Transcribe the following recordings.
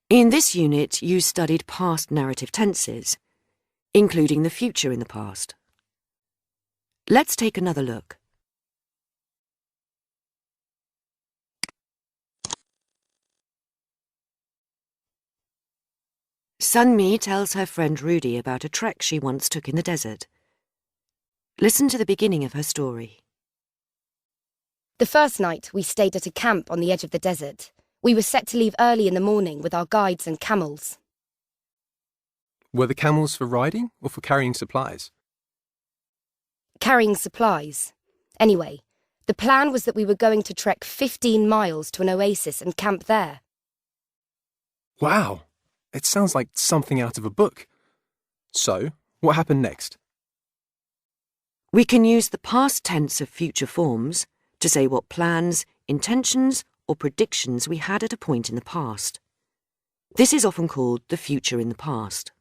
In this unit, you studied past narrative tenses, including the future in the past. Let's take another look. Sunmi tells her friend Rudy about a trek she once took in the desert. Listen to the beginning of her story. The first night, we stayed at a camp on the edge of the desert. We were set to leave early in the morning with our guides and camels. Were the camels for riding or for carrying supplies? Carrying supplies. Anyway, the plan was that we were going to trek 15 miles to an oasis and camp there. Wow, it sounds like something out of a book. So, what happened next? We can use the past tense of future forms to say what plans, intentions, or predictions we had at a point in the past. This is often called the future in the past.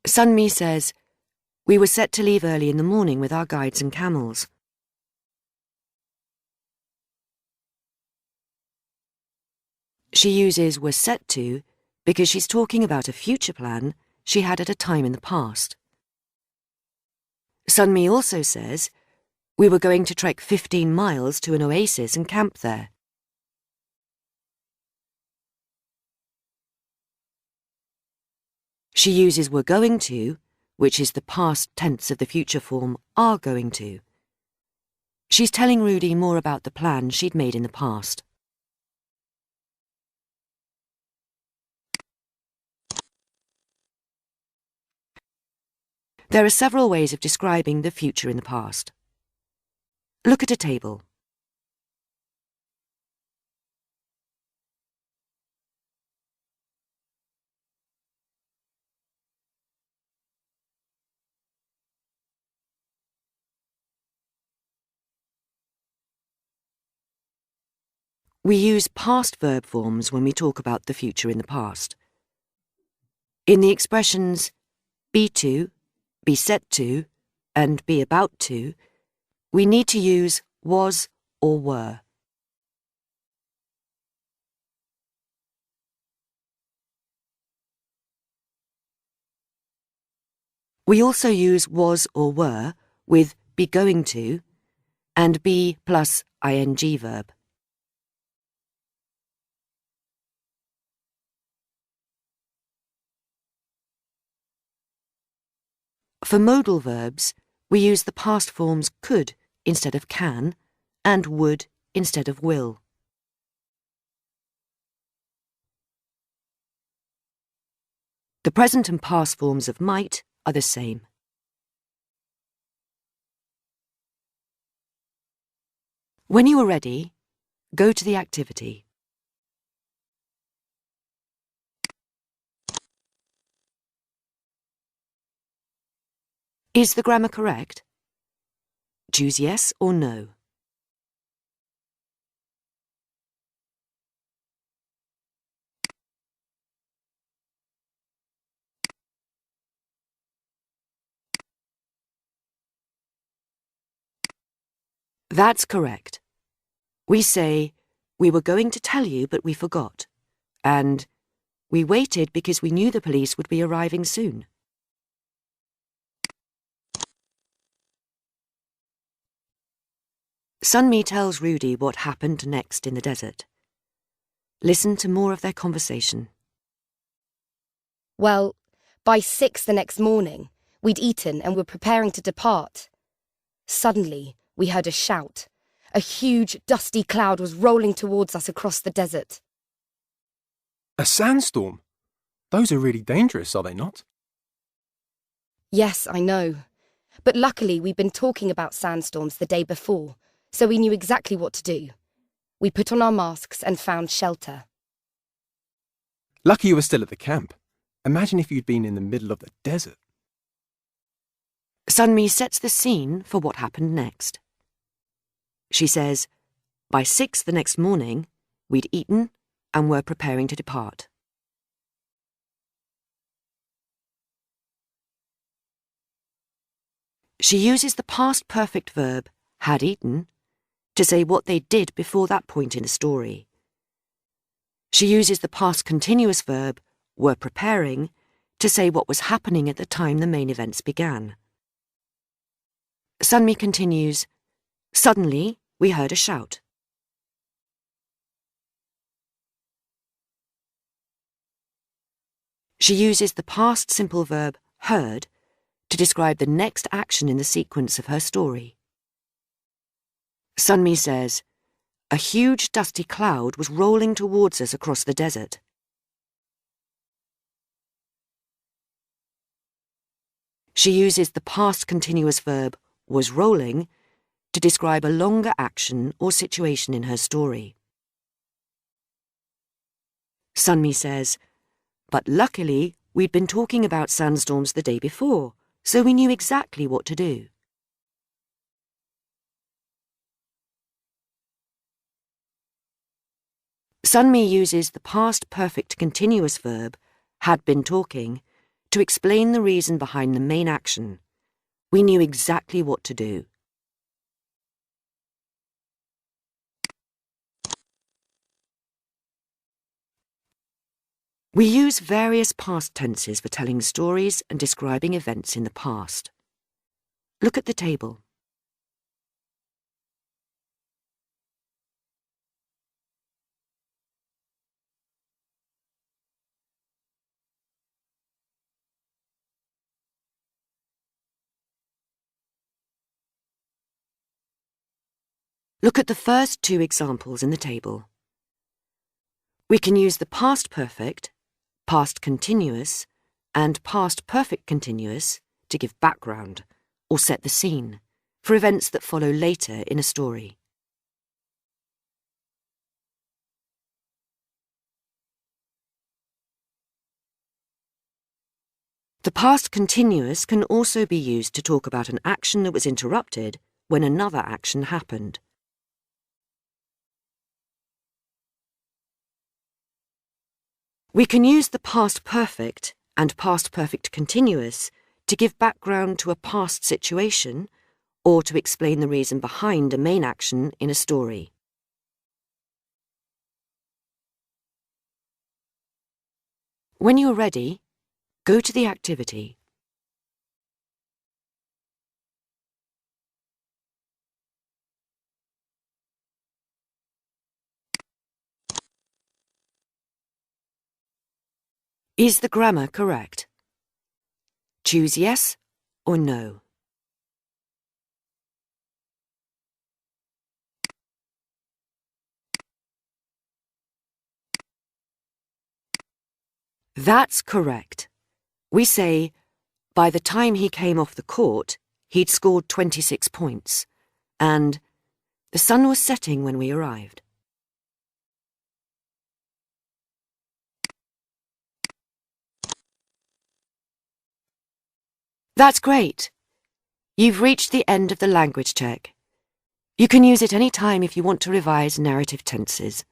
Sunmi says, "We were set to leave early in the morning with our guides and camels." She uses "were set to" because she's talking about a future plan she had at a time in the past. Sunmi also says, "We were going to trek 15 miles to an oasis and camp there." She uses "were going to," which is the past tense of the future form "are going to." She's telling Rudy more about the plan she'd made in the past. There are several ways of describing the future in the past. Look at a table. We use past verb forms when we talk about the future in the past. In the expressions be to, be set to, and be about to, we need to use was or were. We also use was or were with be going to and be plus ing verb. For modal verbs, we use the past forms could instead of can and would instead of will. The present and past forms of might are the same. When you are ready, go to the activity. Is the grammar correct? Choose yes or no. That's correct. We say, "We were going to tell you, but we forgot," and "We waited because we knew the police would be arriving soon." Sunmi tells Rudy what happened next in the desert. Listen to more of their conversation. Well, by 6 the next morning, we'd eaten and were preparing to depart. Suddenly, we heard a shout. A huge, dusty cloud was rolling towards us across the desert. A sandstorm? Those are really dangerous, are they not? Yes, I know. But luckily, we'd been talking about sandstorms the day before, so we knew exactly what to do. We put on our masks and found shelter. Lucky you were still at the camp. Imagine if you'd been in the middle of the desert. Sunmi sets the scene for what happened next. She says, "By 6 the next morning, we'd eaten and were preparing to depart." She uses the past perfect verb, had eaten, to say what they did before that point in the story. She uses the past continuous verb, were preparing, to say what was happening at the time the main events began. Sunmi continues, suddenly we heard a shout. She uses the past simple verb, heard, to describe the next action in the sequence of her story. Sunmi says, a huge dusty cloud was rolling towards us across the desert. She uses the past continuous verb, was rolling, to describe a longer action or situation in her story. Sunmi says, but luckily we'd been talking about sandstorms the day before, so we knew exactly what to do. Sunmi uses the past perfect continuous verb, had been talking, to explain the reason behind the main action. We knew exactly what to do. We use various past tenses for telling stories and describing events in the past. Look at the table. Look at the first two examples in the table. We can use the past perfect, past continuous, and past perfect continuous to give background or set the scene for events that follow later in a story. The past continuous can also be used to talk about an action that was interrupted when another action happened. We can use the past perfect and past perfect continuous to give background to a past situation or to explain the reason behind a main action in a story. When you're ready, go to the activity. Is the grammar correct? Choose yes or no. That's correct. We say, by the time he came off the court, he'd scored 26 points, and the sun was setting when we arrived. That's great. You've reached the end of the language check. You can use it any time if you want to revise narrative tenses.